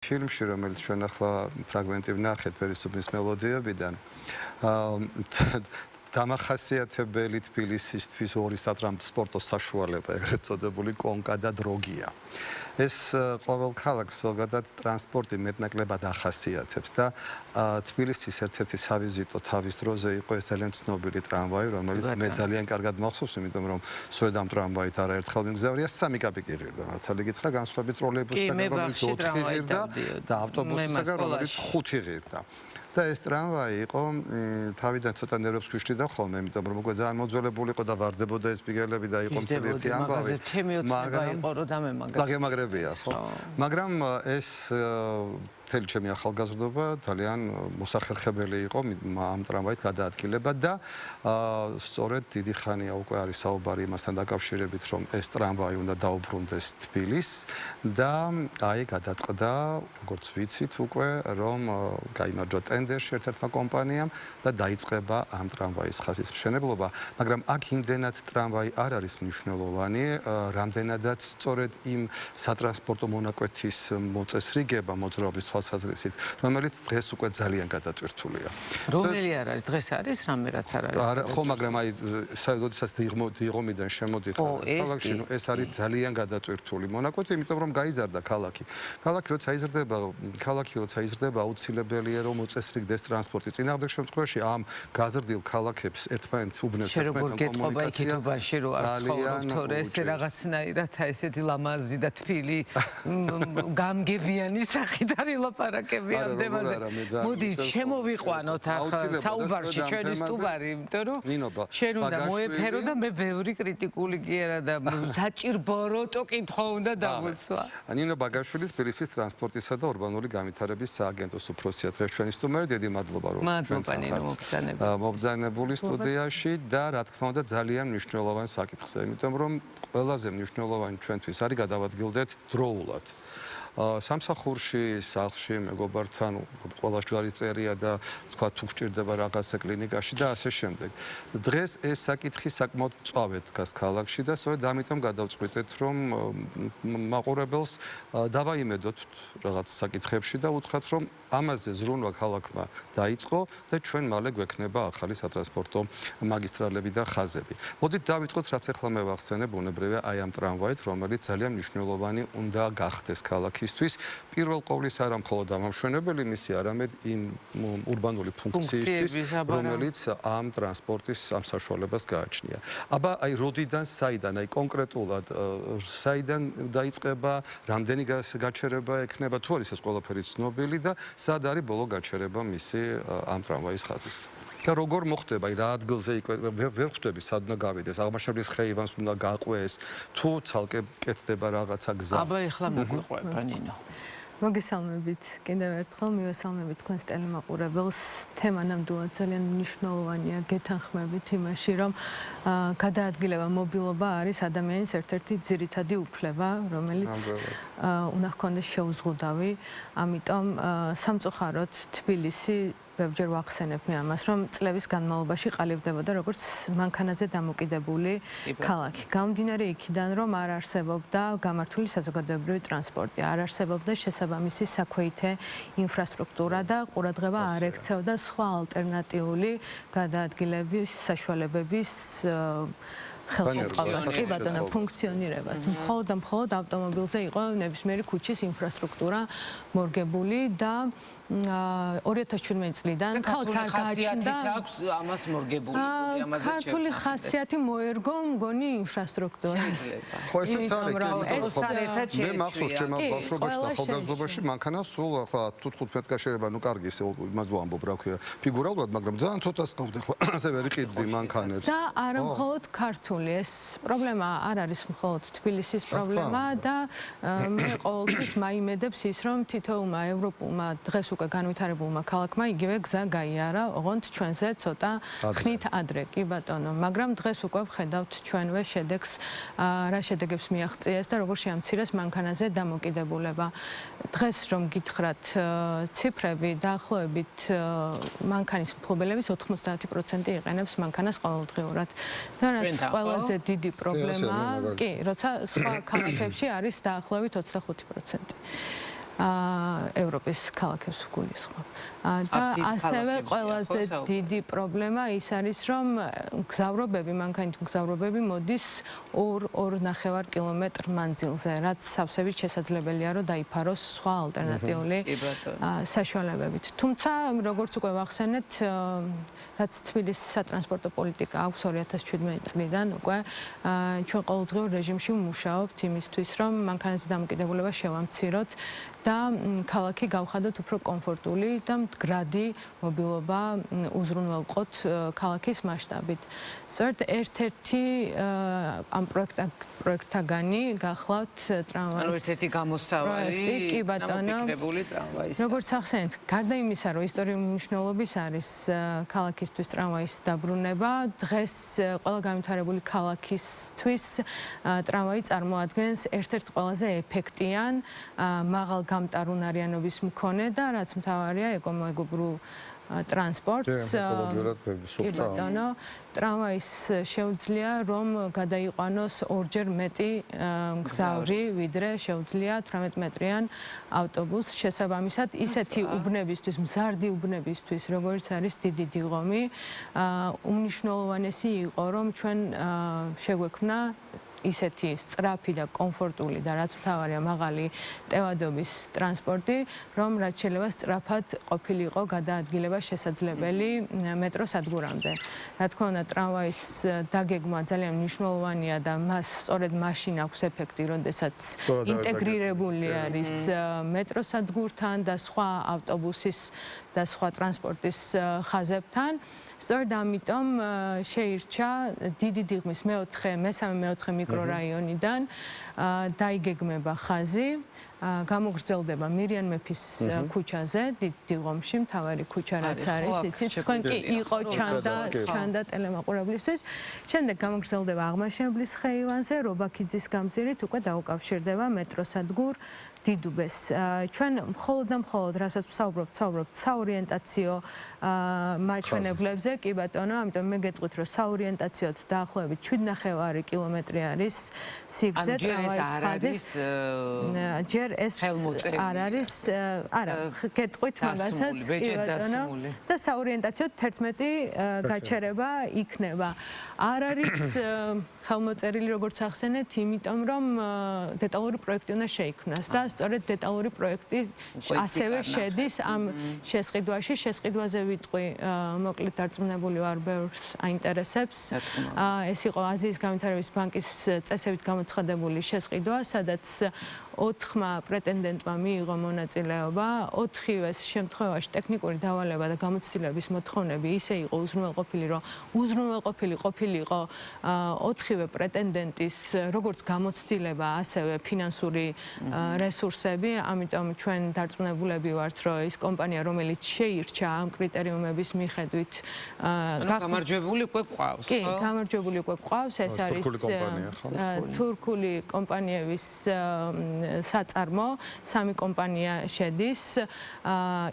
ფილმში, რომელიც ჩვენ ახლა ფრაგმენტი ვნახეთ ფერისუბნის მელოდიებიდან, დამახასიათებელი თბილისისთვის ორი სატრანსპორტო საშუალება, ეგრეთ წოდებული კონკა და დროგია. ეს ყოველ ქალაქს ზოგადად ტრანსპორტი მეტნაკლებად ახასიათებს და თბილისის ერთ-ერთი სავიზიტო თავის დროზე იყო ეს ძალიან ცნობილი ტრამვაი, რომელიც მე ძალიან კარგად მახსოვს, იმიტომ რომ სვედამ ტრამვაით არაერთხელ მიმგზავრია, 3 კაპიკი ღირდა, მართალი გითხრა, განსხვავებით ტროლეიბუსისგან, რომელიც 4 ღირდა და ავტობუსისგან, რომელიც 5 ღირდა. და ეს ტრამვაი იყო თავიდან ცოტა ნერვებს გვიშლიდა ხოლმე, იმიტომ რომ უკვე ძალიან მოძველებული იყო და ვარდებოდა ეს პიგელები და იყო მთელი ერთი ამბავი. დაგემაგრებია, ხო? მაგრამ ეს მთელი ჩემი ახალგაზრდობა ძალიან მოსახერხებელი იყო ამ ტრამვაით გადაადგილება და სწორედ დიდი ხანია უკვე არის საუბარი იმასთან დაკავშირებით, რომ ეს ტრამვაი უნდა დაუბრუნდეს თბილისს და აი გადაწყდა, როგორც ვიცით უკვე, რომ გაიმარჯვა ტენდერში ერთ-ერთმა კომპანიამ და დაიწყება ამ ტრამვაის ხაზის მშენებლობა, მაგრამ აქ იმდენად ტრამვაი არ არის მნიშვნელოვანი, რამდენადაც სწორედ იმ სატრანსპორტო მონაკვეთის მოწესრიგება მოძრაობის თვალსაზრისით, რომელიც დღეს უკვე ძალიან გადაწვირთულია. რომელი არ არის? დღეს არის რამე რაც არ არის? არა, ხო, მაგრამ აი როდესაც დიღომიდან შემოდიხარ ქალაქში, ეს არის ძალიან გადაწვირთული მონაკვეთი, იმიტომ რომ გაიზარდა ქალაქი. ქალაქი როცა იზრდება, აუცილებელია რომ მოწესრიგდეს ტრანსპორტი. წინააღმდეგ შემთხვევაში ამ გაზრდილ ქალაქებს ერთმანეთს უბნებს კომუნიკაცია. თორე ეს რაღაცნაირად ესეთი ლამაზი და თბილი გამგებიანი სახით არის ლაპარაკები ამ თემაზე. მოდი შემოვიყვანოთ ახლა საუბარში ჩვენი სტუმარი, იმიტომ რომ შენ უნდა მოეფერო და მე ბევრი კრიტიკული კი არა და საჭირბოროტო კითხვა უნდა დავუსვა. ნინო ბაგაშვილის თბილისის ტრანსპორტისა და ურბანული განვითარების სააგენტოს უფროსია დღეს ჩვენი სტუმარი, დიდი მადლობა რომ მობრძანებული სტუდიაში და რა თქმა უნდა ძალიან მნიშვნელოვანი საკითხია, იმიტომ რომ ყველაზე მნიშვნელოვანი ჩვენთვის არის გადავადგილდეთ დროულად. სამსახურში, სახლში, მეგობართან ყველა ჯვარი წერია და თქვა თუ გჭირდება რაღაცა კლინიკაში და ასე შემდეგ. დღეს ეს საკითხი საკმაოდ მწვავედ დგას ქალაქში და სწორედ ამიტომ გადავწყვიტეთ, რომ მაყურებელს დავაიმედოთ რაღაც საკითხებში და უთხრათ, რომ ამაზე ზრუნვა ქალაქმა დაიწყო და ჩვენ მალე გვექნება ახალი სატრანსპორტო მაგისტრალები და ხაზები. მოდით დავიწყოთ, რაც ახლა მე ვახსენებ, ბუნებრივია აი ამ ტრამვაით, რომელიც ძალიან მნიშვნელოვანი უნდა გახდეს ქალაქისთვის. პირველ ყოვლისა არა მხოლოდ ამამშვენებელი მისი, არამედ იმ ურბანული ფუნქციისთვის, რომელიც ამ ტრანსპორტის ამ საშუალებას გააჩნია. აბა აი როდიდან, საიდან, აი კონკრეტულად საიდან დაიწყება, რამდენი გაჩერება ექნება, თუ არის ეს ყველაფერი ცნობილი და სად არის ბოლო გაჩერება მისი ამ ტრამვაის ხაზის. და როგორ მოხდება, აი რა ადგილზე ვერ ხვდები სად უნდა გავიდეს, აღმაშენებლის ხეივანს უნდა გაყვეს, თუ ცალკე კეთდება რაღაცა გზა. აბა ეხლა მოგვიყვება ნინო. მოგესალმებით კიდევ ერთხელ, მივესალმებით თქვენს ტელემაყურებელს. თემა ნამდვილად ძალიან მნიშვნელოვანია, გეთანხმებით იმაში, რომ გადაადგილება, მობილობა არის ადამიანის ერთ-ერთი ძირითადი უფლება, რომელიც უნდა ჰქონდეს შეუზღუდავი. ამიტომ სამწუხაროდ თბილისი ბევრჯერ ვახსენებ მე ამას, რომ წლების განმავლობაში ყალიბდებოდა როგორც მანქანაზე დამოკიდებული ქალაქი. გამომდინარე იქიდან, რომ არ არსებობდა გამართული საზოგადოებრივი ტრანსპორტი, არ არსებობდა შესაბამისი საქვეითე ინფრასტრუქტურა და ყურადღება არ ექცეოდა სხვა ალტერნატიული გადაადგილების საშუალებების ხელშეწყობას, კი ბატონო, ფუნქციონირებას. მხოლოდ ავტომობილზე იყო ნებისმიერი ქუჩის ინფრასტრუქტურა მორგებული და 2017 წლიდან ქალაქს არ გააჩნდა ამას მორგებული. ქართული ხასიათი მოერგო მგონი ინფრასტრუქტურას. ხო, ესეც არის. მე მახსოვს ჩემ ბავშვობაში და ახალგაზრდობაში მანქანა სულ ახლა თუ 15 გაჩერება, ნუ კარგი ისე იმას ვამბობ, რა ქვია, ფიგურალურად, მაგრამ ძალიან ცოტას ყავდა ხო, ასე ვერ იყიდდი მანქანებს. და არა მხოლოდ ქართული, ეს პრობლემა არ არის მხოლოდ თბილისის პრობლემა და მე ყოველთვის მაიმედებს ის, რომ თითოეულმა ევროპულმა დღეს უკვე განვითარებულმა ქალაქმა იგივე გზა გაიარა, ოღონდ ჩვენზე ცოტა ხნით ადრე, კი ბატონო, მაგრამ დღეს უკვე ვხედავთ ჩვენვე შედეგს, რა შედეგებს მიაღწიეს და როგორ შეამცირეს მანქანაზე დამოკიდებულება. დღეს რომ გითხრათ ციფრები, დაახლოებით მანქანის მფლობელების 90% იყენებს მანქანას ყოველდღიურად. და რაც ყველაზე დიდი პრობლემაა, კი, როცა სხვა ქალაქებში არის დაახლოებით 25%. ევროპის ქალაქებს გულისხმობ. და ასევე ყველაზე დიდი პრობლემა ის არის, რომ მგზავრობები, მანქანით მგზავრობები მოდის 2.5 კილომეტრ მანძილზე, რაც სავსებით შესაძლებელია, რომ დაიფაროს სხვა ალტერნატიული საშუალებებით. თუმცა, როგორც უკვე ვახსენეთ, რაც თბილისის სატრანსპორტო პოლიტიკა აქვს 2017 წლიდან უკვე ჩვენ ყოველდღიურ რეჟიმში ვმუშაობთ იმისთვის, რომ მანქანაზე დამოკიდებულება შევამციროთ და ქალაქი გავხადოთ უფრო კომფორტული და მდგრადი მობილობა უზრუნველყოთ ქალაქის მასშტაბით. სწორედ ერთ-ერთი ამ პროექტთაგანი გახლავთ ტრამვაის. ანუ ერთ-ერთი გამოსავალი კი ბატონო. ტრამვაის. როგორც ახსენეთ, გარდა იმისა, რომ ისტორიული მნიშვნელობის არის ქალაქისთვის ტრამვაის დაბრუნება, დღეს ყველა განვითარებული ქალაქისთვის ტრამვაი წარმოადგენს ერთ-ერთ ყველაზე ეფექტიან მაღალ გამტარუნარიანობის მქონე და რაც მთავარია ეკომეგობრულ ტრანსპორტს. კი ბატონო, ტრამვაის შეუძლია რომ გადაიყვანოს ორჯერ მეტი მგზავრი, ვიდრე შეუძლია 18 მეტრიან ავტობუსს. შესაბამისად, ისეთი უბნებისთვის, მზარდი უბნებისთვის, როგორც არის დიდი დიღომი, უმნიშვნელოვანესი იყო, რომ ჩვენ შეგვექმნა ისეთი სწრაფი და კომფორტული და რაც მთავარია მაღალი ტევადობის ტრანსპორტი, რომ რაც შეიძლება სწრაფად ყოფილიყო გადაადგილება შესაძლებელი მეტრო სადგურამდე. რა თქმა უნდა, ტრამვაის დაგეგმა ძალიან მნიშვნელოვანია და მას სწორედ მაშინ აქვს ეფექტი, როდესაც ინტეგრირებული არის მეტრო სადგურთან და სხვა ავტობუსის და სხვა ტრანსპორტის ხაზებთან. სწორედ ამიტომ შეირჩა დიდი დიღმის მესამე-მეოთხე მიკრორაიონიდან დაიგეგმება ხაზი, გამოგრძელდება მირიან მეფის ქუჩაზე, დიდ დიღომში, მთავარი ქუჩა რაც არის, იცით, თქვენ კი იყო ჩანდა ტელემაყურებლისთვის. შემდეგ გამოგრძელდება აღმაშენებლის ხეივანზე, რობაქიძის გამზირით უკვე დაუკავშირდება მეტროსადგურ დიდუბეს. ჩვენ მხოლოდ და მხოლოდ რასაც ვსაუბრობთ საორიენტაციო მაჩვენებლებზე, კი ბატონო, ამიტომ მე გეტყვით, რომ საორიენტაციოდ დაახლოებით 7.5 კილომეტრი არის სიგრძე ტრამვაის ხაზის. ჯერ ეს არ არის, არა, გეტყვით მაგასაც, კი ბატონო, და საორიენტაციოდ 11 გაჩერება იქნება. არ არის ხელმოწერილი, როგორც ახსენეთ, იმიტომ რომ დეტალური პროექტი უნდა შეიქმნას და სწორედ დეტალური პროექტი ასევე შედის ამ შესყიდვაში. შესყიდვაზე ვიტყვი, მოკლედ დარწმუნებული ვარ, ბევრს აინტერესებს. ეს იყო აზიის განვითარების ბანკის წესებით გამოცხადებული შესყიდვა, სადაც 4 პრეტენდენტმა მიიღო მონაწილეობა. 4-ვეს შემთხვევაში ტექნიკური დავალება და გამოცდილების მოთხოვნები ისე იყო უზრუნველყოფილი, რომ უზრუნველყოფილი ყოფილიყო 4-ვე პრეტენდენტის როგორც გამოცდილება, ასევე ფინანსური რესურსები. ამიტომ ჩვენ დარწმუნებულები ვართ, რომ ის კომპანია, რომელიც შეირჩა ამ კრიტერიუმების მიხედვით, გამარჯვებული უკვე ყავს. კი, გამარჯვებული უკვე ყავს. ეს არის თურქული კომპანიების საწარმო, 3 კომპანია შედის,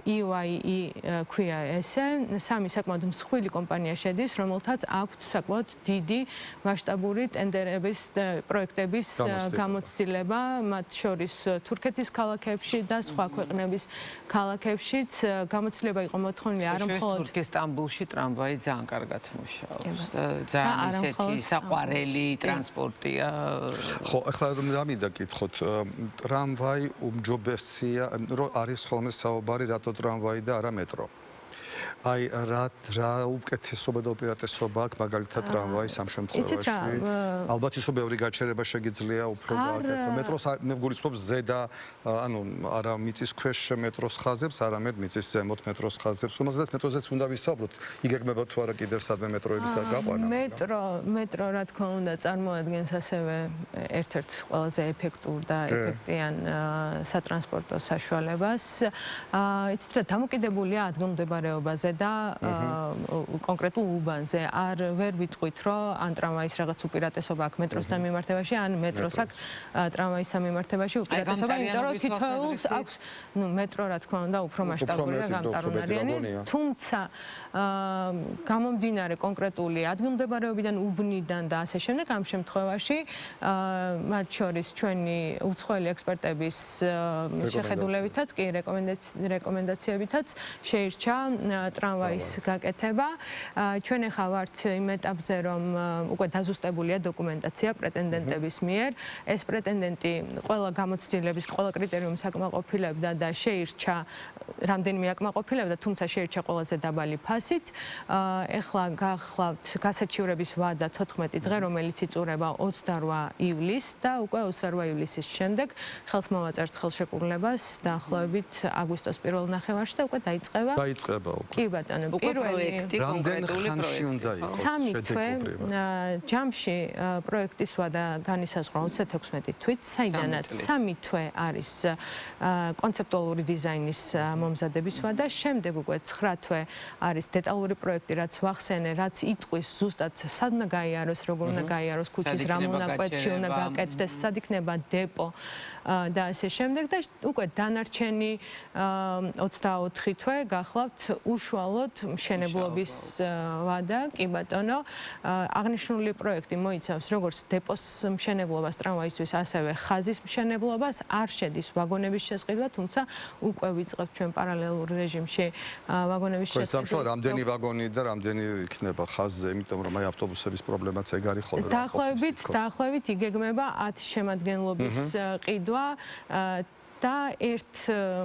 EYE ქვია ესე, 3 საკმაოდ მსხვილი კომპანია შედის, რომელთაც აქვთ საკმაოდ დიდი მასშტაბური ტენდერების პროექტების გამოცდილება, მათ შორის თურქეთის ქალაქებში და სხვა ქვეყნების ქალაქებშიც. გამოცდილება იყო მოთხოვნილი არა მხოლოდ თურქეთის სტამბულში ტრამვაი ძალიან კარგად მუშაობს. ძალიან ისეთი საყვარელი ტრანსპორტია. ხო, ახლა რა მინდა გითხოთ, ტრამვაი უმჯობესია, რომ არის ხოლმე საუბარი, რატო ტრამვაი და არა მეტრო. აი რა უკეთესობა და უპირატესობა აქვს მაგალითად ტრამვაის ამ შემთხვევაში. ალბათ ისო ბევრი გაჩერება შეგიძლია უფრო გააკეთო. მეტროს მე გულისხმობ ზედა, ანუ არა მიწის ქვეშ მეტროს ხაზებს, არამედ მიწის ზემოთ მეტროს ხაზებს. რომელზედაც მეტროზეც უნდა ვისაუბროთ. იგეგმება თუ არა კიდევ სადმე მეტროების გაყვანა. მეტრო რა თქმა უნდა წარმოადგენს ასევე ერთ-ერთ ყველაზე ეფექტურ და ეფექტიან სატრანსპორტო საშუალებას. იცით რა დამოკიდებულია ადგილმდებარეობაზე და კონკრეტულ უბანზე. არ ვერ ვიტყვით, რომ ან ტრამვაის რაღაც უპირატესობა აქვს მეტროს სამიმართებაში, ან მეტროს აქვს ტრამვაის სამიმართებაში უპირატესობა, იმიტომ რომ თითოეულს აქვს, მეტრო რა თქმა უნდა, უფრო მასშტაბური და გამტარუნარიანი, თუმცა გამომდინარე კონკრეტული ადგილმდებარეობიდან, უბნიდან და ასე შემდეგ, ამ შემთხვევაში მათ შორის ჩვენი უცხოელი ექსპერტების შეხედულებითაც კი რეკომენდაციებითაც შეირჩა ტრამვაის გაკეთება. ჩვენ ახლა ვართ იმ ეტაპზე, რომ უკვე დაზუსტებულია დოკუმენტაცია პრეტენდენტების მიერ. ეს პრეტენდენტი ყველა გამოცდილების, ყველა კრიტერიუმს აკმაყოფილებდა და შეირჩა რამდენიმე აკმაყოფილებდა, თუმცა შეირჩა ყველაზე დაბალი ფასით. ახლა გახლავთ გასაჩივრების ვადა 14 დღე, რომელიც იწურება 28 ივლისს და უკვე 28 ივლისის შემდეგ ხელს მოვაწერთ ხელშეკრულებას დაახლოებით აგვისტოს პირველ ნახევარში და უკვე დაიწყება. უკვე. კი ბატონო, პირველი კონკრეტული პროექტი. 3 თვე ჯამში პროექტის ვადა განისაზღვრა 36 თვით, საიდანაც 3 თვე არის კონცეპტუალური დიზაინის მომზადების ვადა, შემდეგ უკვე 9 თვე არის დეტალური პროექტი, რაც ვახსენე, რაც იტყვის ზუსტად სად უნდა გაიაროს, როგორ უნდა გაიაროს ქუჩის რა მონაკვეთში უნდა გაკეთდეს, სად იქნება დეპო და ასე შემდეგ და უკვე დანარჩენი 24 თვე გახლავთ უშუალოდ მშენებლობის ვადა, კი ბატონო. აღნიშნული პროექტი მოიცავს როგორც დეპოს მშენებლობას ტრამვაისთვის, ასევე ხაზის მშენებლობას, არ შედის ვაგონების შესყიდვა, თუმცა უკვე ვიწყებთ ჩვენ პარალელურ რეჟიმში ვაგონების შესყიდვას. რამდენი ვაგონი და რამდენი იქნება ხაზზე, იმიტომ რომ აი ავტობუსების პრობლემაც ეგ არის ხოლმე. დაახლოებით იგეგმება 10 შემადგენლობის ყიდვა და ერთ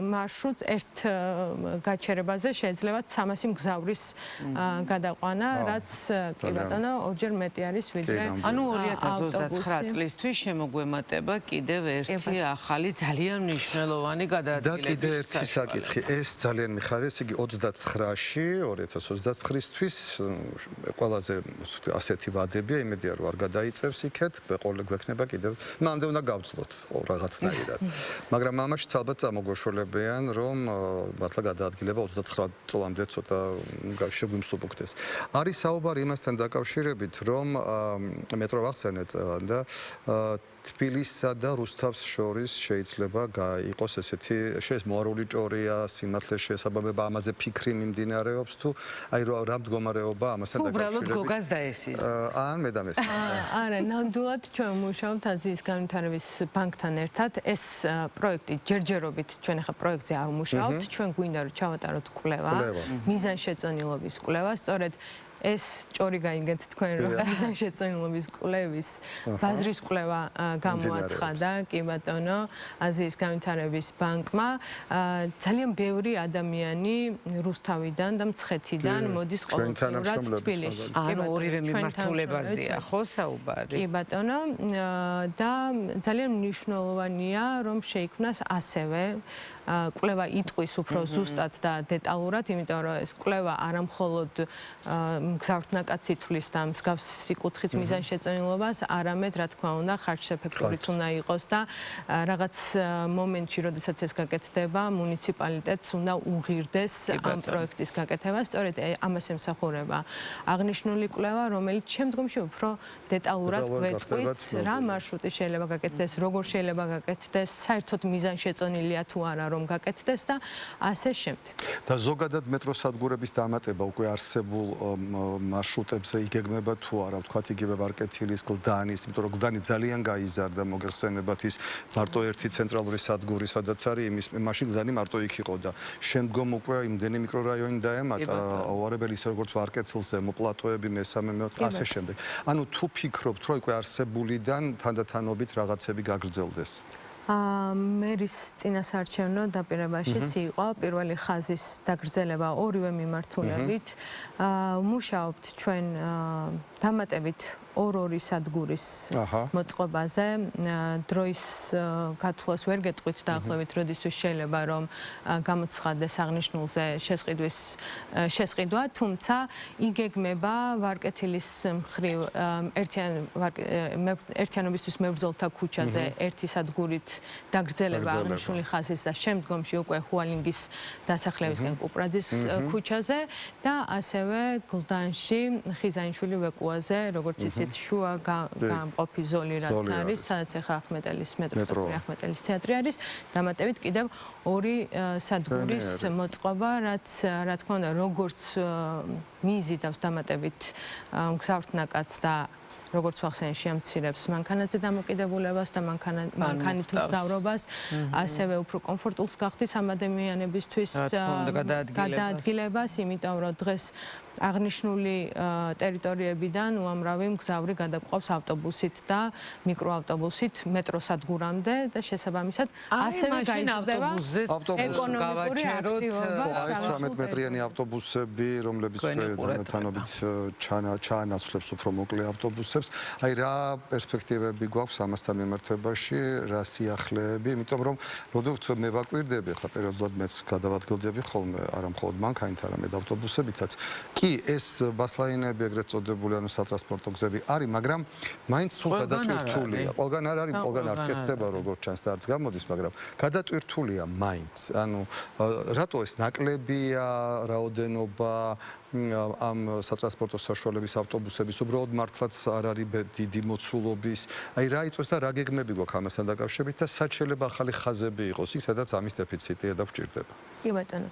მარშრუტს, ერთ გაჩერებაზე შეიძლება 300 მგზავრის გადაყვანა, რაც კი ბატონო, ორჯერ მეტი არის ვიდრე. ანუ 2029 წლისთვის შემოგვემატება კიდევ ერთი ახალი ძალიან მნიშვნელოვანი გადაადგილების. და კიდევ ერთი საკითხი, ეს ძალიან მიხარია, იგი 29-ში 2029-თვის ყველაზე ასეთი ვადებია, იმედია რომ არ გადაიწევს იქეთ, გვექნება კიდევ, მანამდე უნდა გავძლოთ რაღაცნაირად. მაგრამ ამაშიც ალბათ წამოგვეშოლებიან, რომ მართლა გადაადგილება 29 წლამდე ცოტა შეგვიმსუბუქდეს. არის საუბარი იმასთან დაკავშირებით, რომ მეტრო ვახსენეთ და თბილისსა და რუსთავს შორის შეიძლება იყოს ესეთი მოარული ჭორია, სიმართლეს შესაბამება, ამაზე ფიქრი მიმდინარეობს თუ აი რა მდგომარეობა ამასთან უბრალოდ დაკავშირებით. გოგას დაესიზ. ან მე და მე. არა, ნამდვილად ჩვენ მუშაობთ აზიის განვითარების ბანკთან ერთად. ეს პროექტი ჯერჯერობით ჩვენ ახლა პროექტზე არ ვმუშაობთ, ჩვენ გვინდა რომ ჩავატაროთ კვლევა, მიზანშეწონილობის კვლევა, სწორედ ეს ჭორი გაიგეთ თქვენ რომ მიზანშეწონილობის კვლევის ბაზრის კვლევა გამოაცხადა, კი ბატონო, აზიის განვითარების ბანკმა. ძალიან ბევრი ადამიანი რუსთავიდან და მცხეთიდან მოდის ყოველდღიურად თბილისში. ანუ ორივე მიმართულებაზეა ხო საუბარი? კი ბატონო, და ძალიან მნიშვნელოვანია რომ შეიქმნას ასევე კვლევა იტყვის უფრო ზუსტად და დეტალურად, იმიტომ რომ ეს კვლევა არა მხოლოდ მგზავრთნაკადს ითვლის და მსგავსი კუთხით მიზანშეწონილობას, არამედ რა თქმა უნდა ხარჯშეფექტურიც უნდა იყოს და რაღაც მომენტში, როდესაც ეს გაკეთდება, მუნიციპალიტეტს უნდა უღირდეს ამ პროექტის გაკეთებას. სწორედ ამას ემსახურება აღნიშნული კვლევა, რომელიც შემდგომში უფრო დეტალურად გვეტყვის, რა მარშრუტი შეიძლება გაკეთდეს, როგორ შეიძლება გაკეთდეს, საერთოდ მიზანშეწონილია თუ არა რომ გაკეთდეს და ასე შემდეგ. და ზოგადად მეტროსადგურების დამატება უკვე არსებულ მარშრუტებზე იგეგმება თუ არა, ვთქვათ იგივე ვარკეთილის, გლდანის, იმიტომ რომ გლდანი ძალიან გაიზარდა, მოგეხსენებათ ის მარტო ერთი ცენტრალური სადგური, სადაც არის, მაშინ გლდანი მარტო იქ იყო და შემდგომ უკვე იმდენი მიკრორაიონი დაემატა, აუარებელი ისე როგორც ვარკეთილზე, მოპლატოები, მესამე, მეოთხე, ასე შემდეგ. ანუ თუ ფიქრობთ, რომ უკვე არსებულიდან თანდათანობით რაღაცები გაგრძელდეს. მერის წინასარჩევნო დაპირებაშიც იყო პირველი ხაზის დაგრძელება ორივე მიმართულებით. მუშაობთ ჩვენ დამატებით ორ-ორი სადგურის მოწყობაზე დროის გათვლას ვერ გეტყვით დაახლოებით როდისთვის შეიძლება რომ გამოცხადდეს აღნიშნულზე შესყიდვა, თუმცა იგეგმება ვარკეთილის მხრივ ერთიანობისთვის მებრძოლთა ქუჩაზე ერთი სადგურით დაგრძელება აღნიშნული ხაზის და შემდგომში უკვე ჰუალინგის დასახლებისკენ კუპრაძის ქუჩაზე და ასევე გლდანში ხიზანიშვილი ვეკუაზე, როგორც იცით, შუა გამყოფი ზოლი რაც არის, სადაც ახლა ახმეტელის მეტროს ახმეტელის თეატრი არის, დამატებით კიდევ ორი სადგურის მოწყობა, რაც რა თქმა უნდა, როგორც მიიზიდავს დამატებით მგზავრთნაკადს და როგორც ვახსენე შეამცირებს მანქანაზე დამოკიდებულებას და მანქანით მგზავრობას, ასევე უფრო კომფორტულს გახდის ამ ადამიანებისთვის გადაადგილებას, იმიტომ რომ დღეს აღნიშნული ტერიტორიებიდან უამრავი მგზავრი გადაყვავს ავტობუსით და მიკროავტობუსით მეტროსადგურამდე და შესაბამისად ასევე გაიზრდება ეკონომიკური აქტივობა. 18 მეტრიანი ავტობუსები, რომლებიც თანობით ჩაანაცვლებს უფრო მოკლე ავტობუსებს. აი რა პერსპექტივები გვაქვს ამასთან მიმართებაში, რა სიახლეები, იმიტომ რომ როდესაც მე ვაკვირდები, ხა პერიოდულად მეც გადავადგილდები ხოლმე არა მხოლოდ მანქანით, არამედ ავტობუსებითაც. ეს ბასლაინები ეგრეთ წოდებული, ანუ სატრანსპორტო გზები არის, მაგრამ მაინც სულ გადატვირთულია. ყველგან არ არის, ყველგან არ წკეცდება როგორც ჩანს და არც გამოდის, მაგრამ გადატვირთულია მაინც. ანუ რატო ეს ნაკლებია, რაოდენობა ამ სატრანსპორტო საშუალების ავტობუსების უბრალოდ მართლაც არ არის დიდი მოცულობის. აი რა იწვევს და რა გეგმები გვაქვს ამასთან დაკავშირებით და სად შეიძლება ახალი ხაზები იყოს იქ, სადაც ამის დეფიციტია და გვჭირდება. კი ბატონო.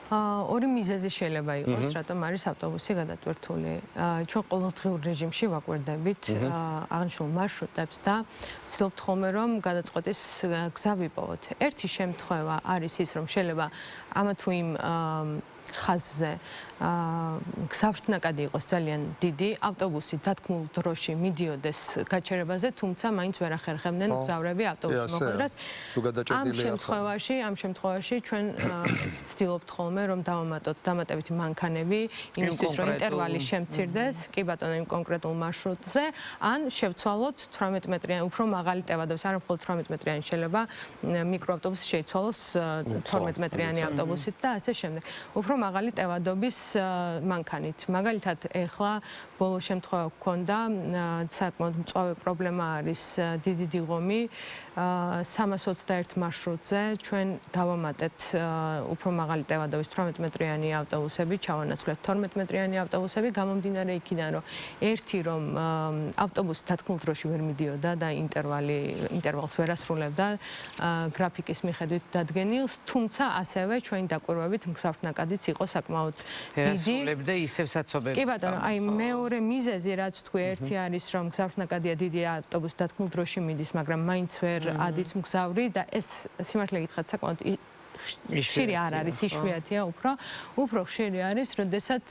ორი მიზეზი შეიძლება იყოს, რატომ არის ავტობუსი გადატვირთული. ჩვენ ყოველდღიურ რეჟიმში ვაკვირდებით აღნიშნულ მარშრუტებს და ვცდილობთ ხოლმე რომ გადაწყვეტის გზა ვიპოვოთ. ერთი შემთხვევა არის ის, რომ შეიძლება ამა თუ იმ ხაზზე გზავრთნაკადი იყოს ძალიან დიდი, ავტობუსი დათქმულ დროში მიდიოდეს გაჩერებაზე, თუმცა მაინც ვერ ახერხებდნენ მგზავრები ავტობუსის მოხვედრას. ამ შემთხვევაში ჩვენ ვცდილობთ ხოლმე რომ დავამატოთ დამატებითი მანქანები, იმისთვის რომ ინტერვალი შემცირდეს, კი ბატონო, იმ კონკრეტულ მარშრუტზე, ან შევცვალოთ 18 მეტრიანი, უფრო მაღალი ტევადობის, არა მხოლოდ 18 მეტრიანი, შეიძლება მიკროავტობუსი შეიცვალოს 12 მეტრიანი ავტობუსით და ასე შემდეგ. უფრო მაღალი ტევადობის მანქანით. მაგალითად, ეხლა ბოლო შემთხვევა გქონდა, საკმაოდ მწვავე პრობლემა არის დიდი დიღომი 321 მარშრუტზე. ჩვენ დავამატეთ უფრო მაღალი ტევადობის 18 მეტრიანი ავტობუსები, ჩავანაცვლეთ 12 მეტრიანი ავტობუსები, გამომდინარე იქიდან, რომ ერთი რომ ავტობუსი დათქმულ დროში ვერ მიდიოდა და ინტერვალს ვერ ასრულებდა გრაფიკის მიხედვით დადგენილს, თუმცა ასევე ჩვენი დაკვირვებით მგზავრთნაკადიც იყო საკმაოდ დიდი. და ისევ საცობები. კი ბატონო, აი მეორე მიზეზი რაც თქვი, ერთი არის რომ მგზავრთნაკადია დიდი ავტობუსი დათქმულ დროში მიდის, მაგრამ მაინც ვერ ადის მგზავრი და ეს სიმართლე გითხრათ საკმაოდ ხშირი არ არის, იშვიათია უფრო ხშირი არის, როდესაც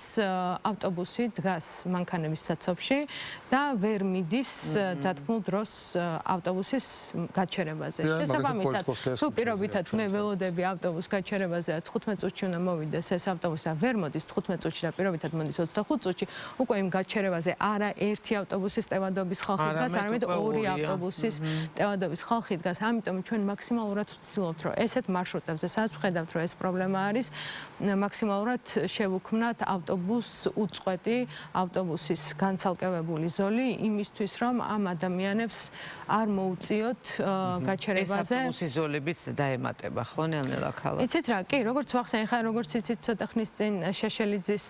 ავტობუსი დგას მანქანების საცობში და ვერ მიდის დათქმულ დროს ავტობუსის გაჩერებაზე. შესაბამისად, თუ პირობითად მე ველოდები ავტობუს გაჩერებაზე 15 წუთში უნდა მოვიდეს ეს ავტობუსი და ვერ მოდის 15 წუთში და პირობითად მოდის 25 წუთში, უკვე იმ გაჩერებაზე არა ერთი ავტობუსის ტევადობის ხალხი დგას, არამედ ორი ავტობუსის ტევადობის ხალხი დგას. ამიტომ ჩვენ მაქსიმალურად ვცდილობთ, რომ ესეთ მარშრუტებზე სადაც ვხედავთ, რომ ეს პრობლემა არის, მაქსიმალურად შევუქმნათ უწყვეტი ავტობუსის განცალკევებული ზოლი იმისთვის, რომ ამ ადამიანებს არ მოუწიოთ გაჩერებაზე. ეს ავტობუსის ზოლებიც დაემატება, ხო, ნელ-ნელა ქალაქს? იცით რა, კი, როგორც ვახსენე, ხა როგორც იცით, ცოტა ხნის წინ შეშელიძის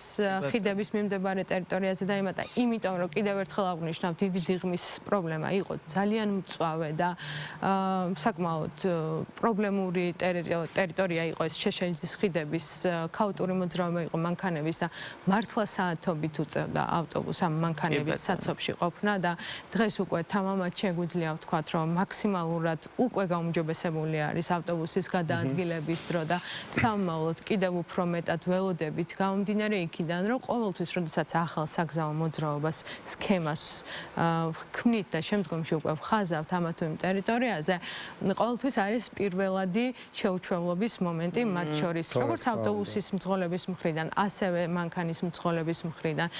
ხიდების მიმდებარე ტერიტორიაზე დაემატა, იმიტომ რომ კიდევ ერთხელ აღვნიშნავ, დიდი დიღმის პრობლემა იყო ძალიან მწვავე და საკმაოდ პრობლემური ტერიტორია იყო ეს შეშელიძის ხიდების ქაოტური მოძრაობა იყო მანქანების და მართლა საათობით უწევდა ავტობუსს ამ მანქანების საცობში ყოფნა და დღეს უკვე თამამად შეგვიძლია ვთქვათ, რომ მაქსიმალურად უკვე გაუმჯობესებული არის ავტობუსის გადაადგილების დრო და სამმავლოდ კიდევ უფრო მეტად ველოდებით გამომდინარე იქიდან, რომ ყოველთვის, როდესაც ახალ საგზაო მოძრაობას, სქემას ვქმნით და შემდგომში უკვე ვხაზავთ ამა თუ იმ ტერიტორიაზე, ყოველთვის არის პირველადი შეუჩვევლობის მომენტი მათ შორის, როგორც ავტობუსის მძღოლების მხრიდან, ასევე მანქანის მძღოლების მხრიდან.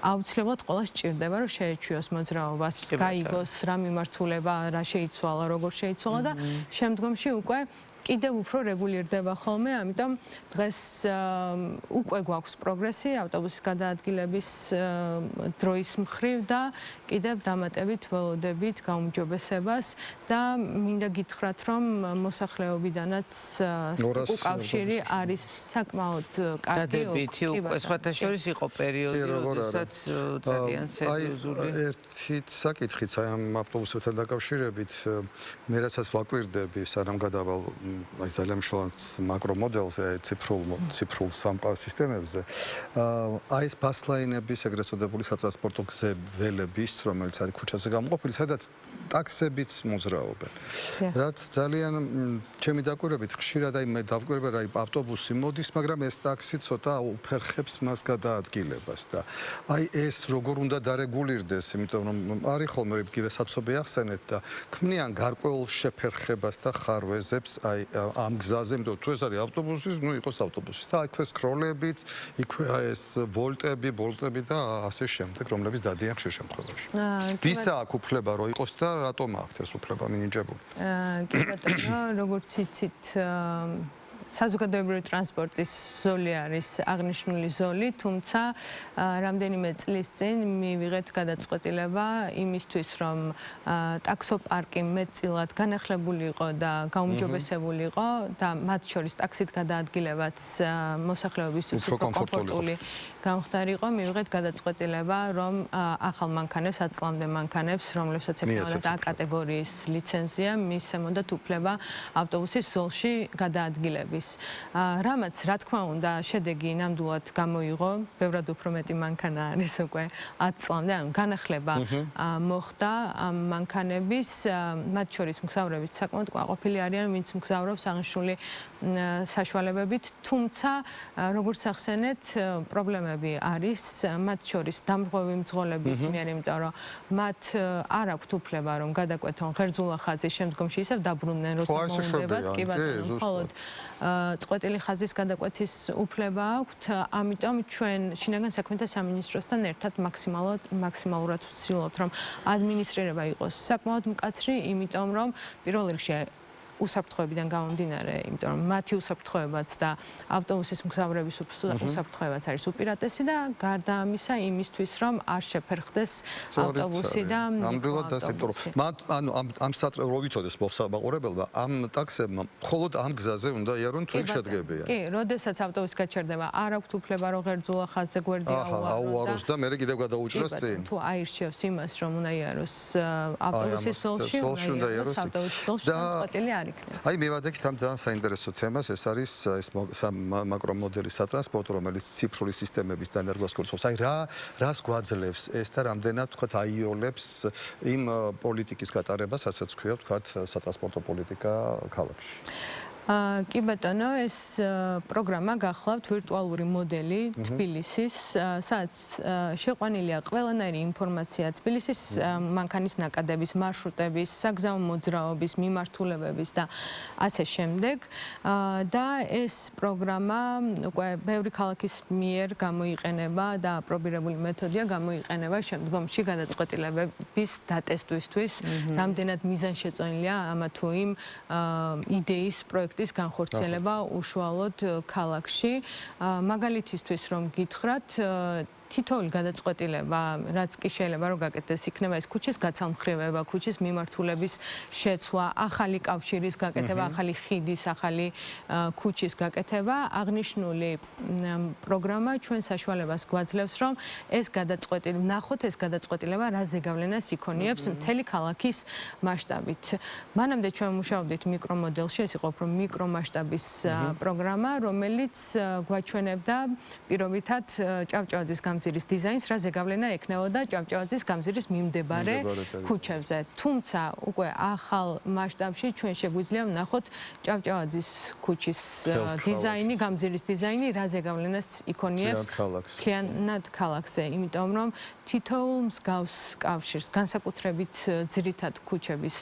აუცილებლად ყველას ჭირდება, რომ შეეჩვიოს მოძრაობას, გაიგოს რა მიმართულება, რა შეიცვალა, როგორ შეიცვალა და შემდგომში უკვე კიდევ უფრო რეგულირდება ხოლმე, ამიტომ დღეს უკვე გვაქვს პროგრესი ავტობუსის გადაადგილების დროის მხრივ და კიდევ დამატებით ველოდებით გაუმჯობესებას და მინდა გითხრათ, რომ მოსახლეობიდანაც უკავშირი არის საკმაოდ კარგი. დადებითი უკვე სხვათა შორის იყო პერიოდი, როდესაც ძალიან სერიოზული. ერთი საკითხიც აი ამ ავტობუსებთან დაკავშირებით, მე რასაც ვაკვირდები, სანამ გადავალ აი ძალიან მნიშვნელოვან მაკრო მოდელზე, ციფრულ სამყარო სისტემებზე. აი ეს ბასლაინების, ეგრეთ წოდებული სატრანსპორტო გზების, რომელიც არის ქუჩაზე გამოყოფილი, სადაც ტაქსებიც მოძრაობენ. რაც ძალიან ჩემი დაკვირვებით ხშირად აი მე დავკვირვებ რა ავტობუსი მოდის, მაგრამ ეს ტაქსი ცოტა უფერხებს მას გადაადგილებას და აი ეს როგორ უნდა დარეგულირდეს, იმიტომ რომ არის ხოლმე იგივე საცობი ახსენეთ და ქმნიან გარკვეულ შეფერხებას და ხარვეზებს აი ამ გზაზე, იმიტომ თუ ეს არის ავტობუსის, ნუ იყოს ავტობუსის. და იქვე სკროლებიც, იქვე ეს ვოლტები, ბოლტები და ასე შემდეგ, რომლებიც დადიან ხშირ შემთხვევაში. ვისა აქვს უფლება რომ იყოს და რატომ აქვს ეს უფლება მინიჭებული? კი ბატონო, როგორც იცით, საზოგადოებრივი ტრანსპორტის ზოლი არის აღნიშნული ზოლი, თუმცა რამდენიმე წლის წინ მივიღეთ გადაწყვეტილება იმისთვის, რომ ტაქსოპარკი მეტწილად განახლებული იყო და გაუმჯობესებული იყო და მათ შორის ტაქსით გადაადგილებაც მოსახლეობისთვის უფრო კომფორტული გამხდარიყო, მივიღეთ გადაწყვეტილება, რომ ახალ მანქანებს, აწლამდე მანქანებს, რომლებსაც ეკნებოდათ A კატეგორიის ლიცენზია, მისცემოდათ უფლება ავტობუსის ზოლში გადაადგილების. რამაც რა თქმა უნდა შედეგი ნამდვილად გამოიღო, ბევრად უფრო მეტი მანქანა არის უკვე 10 წლამდე, ანუ განახლება მოხდა ამ მანქანების, მათ შორის მგზავრებიც საკმაოდ კვაყოფილი არიან, ვინც მგზავრობს აღნიშნული საშუალებებით, თუმცა როგორც ახსენეთ, პრობლემები არის, მათ შორის დამრღვევი მძღოლების მიერ, იმიტომ რომ მათ არ აქვთ უფლება რომ გადაკვეთონ ღერძულა ხაზის, შემდგომში ისევ დაბრუნდნენ, როცა მოუნდებათ, კი ბატონო, მხოლოდ წყვეტილი ხაზის გადაკვეთის უფლება აქვთ, ამიტომ ჩვენ შინაგან საქმეთა სამინისტროსთან ერთად მაქსიმალურად ვცდილობთ, რომ ადმინისტრირება იყოს საკმაოდ მკაცრი, იმიტომ რომ პირველ რიგში უსაფრთხოებიდან გამომდინარე, იმიტომ რომ მათი უსაფრთხოებაც და ავტობუსის მგზავრების უსაფრთხოებაც არის უპირატესი და გარდა ამისა იმისთვის, რომ არ შეფერხდეს ავტობუსი და ნამდვილად ასე, ანუ ამ რო ვიცოდეს მოსამაყურებელმა, ამ ტაქსებმა მხოლოდ ამ გზაზე უნდა იარონ თუ შედგებიან. კი, როდესაც ავტობუსი გაჩერდება, არ აქვთ უფლება რომ ღერძულა ხაზზე გვერდი აუაროს და მე კიდევ გადაუჭრას წინ. თუ აირჩევს იმას, რომ უნდა იაროს ავტობუსის ზოლში, უნდა იაროს ავტობუსის ზოლში წყვეტილი არ აი მივადექით ამ ძალიან საინტერესო თემას, ეს არის ეს მაკრო მოდელის სატრანსპორტო, რომელიც ციფრული სისტემების დანერგვას კურსობს. აი რას გვაძლევს ეს და რამდენად თქვათ აიოლებს იმ პოლიტიკის გატარებას, რასაც ქვია თქვათ სატრანსპორტო პოლიტიკა ქალაქში. კი ბატონო, ეს პროგრამა გახლავთ ვირტუალური მოდელი თბილისის, სადაც შეყვანილია ყველანაირი ინფორმაცია თბილისის მანქანის ნაკადების, მარშრუტების, საგზაო მოძრაობის, მიმართულებების და ასე შემდეგ. და ეს პროგრამა უკვე ბევრი ქალაქის მიერ გამოიყენება და აპრობირებული მეთოდია გამოიყენება შემდგომში გადაწყვეტილებების დატესტვისთვის, რამდენად მიზანშეწონილია ამა თუ იმ იდეის პროექტი განხორციელება უშუალოდ ქალაქში. მაგალითისთვის რომ გითხრათ, თითოეული გადაწყვეტილება, რაც კი შეიძლება რომ გაკეთდეს, იქნება ეს ქუჩის გაცალმხრევება, ქუჩის მიმართულების შეცვლა, ახალი კავშირის გაკეთება, ახალი ხიდის, ახალი ქუჩის გაკეთება. აღნიშნული პროგრამა ჩვენ საშუალებას გვაძლევს, რომ ეს გადაწყვეტილება, ვნახოთ ეს გადაწყვეტილება რა ზეგავლენას იქონიებს მთელი ქალაქის მასშტაბით. მანამდე ჩვენ მუშაობდით მიკრომოდელში, ეს იყო უფრო მიკრომასშტაბის პროგრამა, რომელიც გვაჩვენებდა პირობითად ჭავჭავაძის გამზირის დიზაინს, რა ზეგავლენა ექნებოდა ჭავჭავაძის გამზირის მიმდებარე ქუჩებზე. თუმცა უკვე ახალ მასშტაბში ჩვენ შეგვიძლია ვნახოთ ჭავჭავაძის ქუჩის დიზაინი, გამზირის დიზაინი, რა ზეგავლენას იქონიებს მთლიანად ქალაქზე. იმიტომ რომ თითოეულ მსგავს კავშირს, განსაკუთრებით ძირითად ქუჩების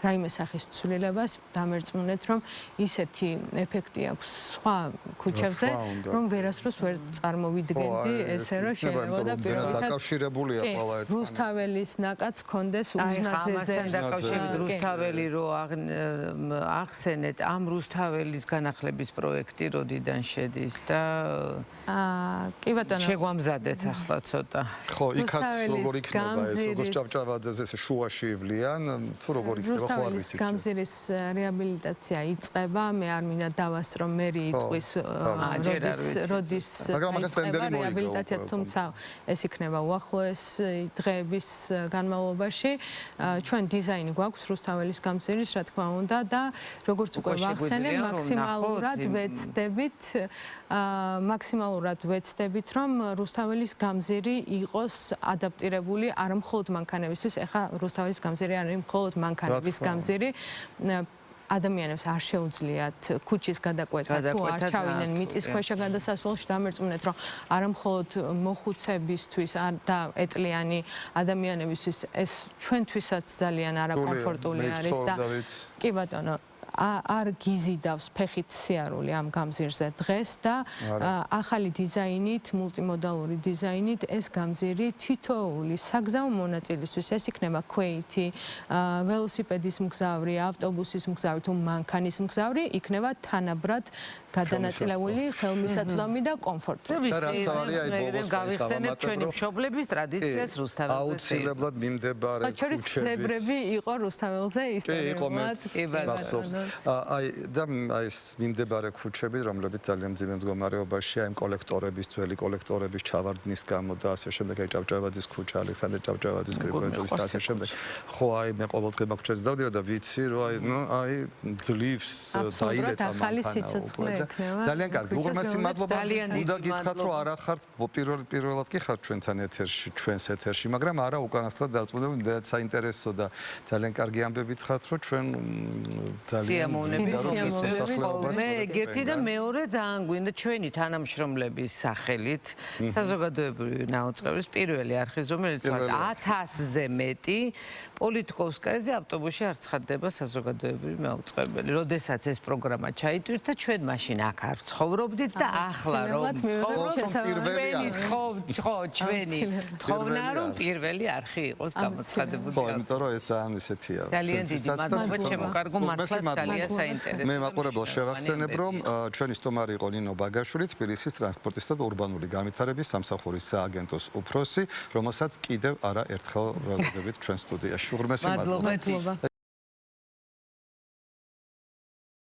რაიმე სახის ცვლილებას დამერწმუნეთ, რომ ისეთი ეფექტი აქვს სხვა ქუჩებზე, რომ ვერასდროს ვერ წარმოვიდგენდი ესე, რომ შეიძლებოდა პირველად დაკავშირებულია ყველა ერთმანეთთან. რუსთაველის ნაკადს კონდეს უზნაძეზე დაკავშირებით რუსთაველი რო ახსენეთ ამ რუსთაველის განახლების პროექტი როდიდან შედის და კი ბატონო შეგვამზადეთ ახლა ცოტა ხო იქაც როგორ იქნება ეს როგორც ჭავჭავაძეს ეს შუაში ივლიან თუ როგორ იქნება ხო არ ვიცი გამზირის რეაბილიტაცია იწყება მე არ მინდა დავასწრო მერი იტყვის როდის იწყება რეაბილიტაცია თუმცა ეს იქნება უახლოეს დღეების განმავლობაში ჩვენ დიზაინი გვაქვს რუსთაველის გამზირის რა თქმა უნდა და როგორც უკვე ვახსენე მაქსიმალურად ვეცდებით რომ რუსთაველის გამზირი იყოს ადაპტირებული არა მხოლოდ მანქანებისთვის ეხა რუსთაველის გამზირი არის მხოლოდ მანქანების გამზირი ადამიანებს არ შეუძლიათ ქუჩის გადაკვეთა თუ არ ჩავიდნენ მიწისქვეშა გადასასვლელში დამერწმუნეთ რომ არა მხოლოდ მოხუცებისთვის და ეტლიანი ადამიანებისთვის ეს ჩვენთვისაც ძალიან არაკომფორტული არის და კი ბატონო არ გიზიდავს ფეხით სიარული ამ გამზირზე დღეს და ახალი დიზაინით, მულტიმოდალური დიზაინით ეს გამზირი თითოეული საგზაო მონაწილისთვის ეს იქნება ქვეითი, ველოსიპედის მგზავრი, ავტობუსის მგზავრი თუ მანქანის მგზავრი იქნება თანაბრად გადანაწილებული ხელმისაწვდომი და კომფორტული. გავიხსენებთ ჩვენი მშობლების ტრადიციას რუსთაველზე. აუცილებლად მიმდებარე ქუჩების ზებრები იყო რუსთაველზე ისტორიულად. აი და აი ეს მიმდებარე ქუჩები რომლებიც ძალიან მძიმე მდგომარეობაშია იმ კოლექტორების ძველი კოლექტორების ჩავარდნის გამო და ასე შემდეგ აი ჭავჭავაძის ქუჩა ალექსანდრე ჭავჭავაძის გრიგორიოვის და ასე შემდეგ ხო აი მე ყოველდღე მაგ ქუჩაზე დავდივარ და ვიცი რომ აი ძლივს დაილეცა მანქანა ძალიან კარგი უღრმესი მადლობა უნდა გითხრათ რომ არა ხართ პირველად კი ხართ ჩვენთან ეთერში ჩვენს ეთერში მაგრამ არა უკანასკნელად დავწუნებული და საინტერესო და ძალიან კარგი ამბებით ხართ რომ ჩვენ მე ერთი და მეორე ძალიან გვინდა ჩვენი თანამშრომლების სახელით საზოგადოებრივი ნაუწყებლის პირველი არხის რომელიც 1000-ზე მეტი პოლიტიკოვსკაიზე ავტობუსში არ ცხადდება საზოგადოებრივი მაუწყებელი. როდესაც ეს პროგრამა ჩაიტვირთა ჩვენ მაშინ აქ არ ცხოვრობდით და ახლა რომ ჩვენი თხოვნა რომ პირველი არხი იყოს გამოცხადებული. ხო, იმიტომ რომ ეს ძალიან ისეთია. ძალიან დიდი მადლობა შემოკარგო მართლა ძალიან საინტერესო. მე მაყურებელს შევახსენებ რომ ჩვენი სტუმარი იყო ნინო ბაგაშვილი თბილისის ტრანსპორტისა და ურბანული განვითარების სამსახურის სააგენტოს უფროსი, რომელსაც კიდევ არა ერთხელ ველოდებით ჩვენ სტუდიაში. უღრმესი მადლობა.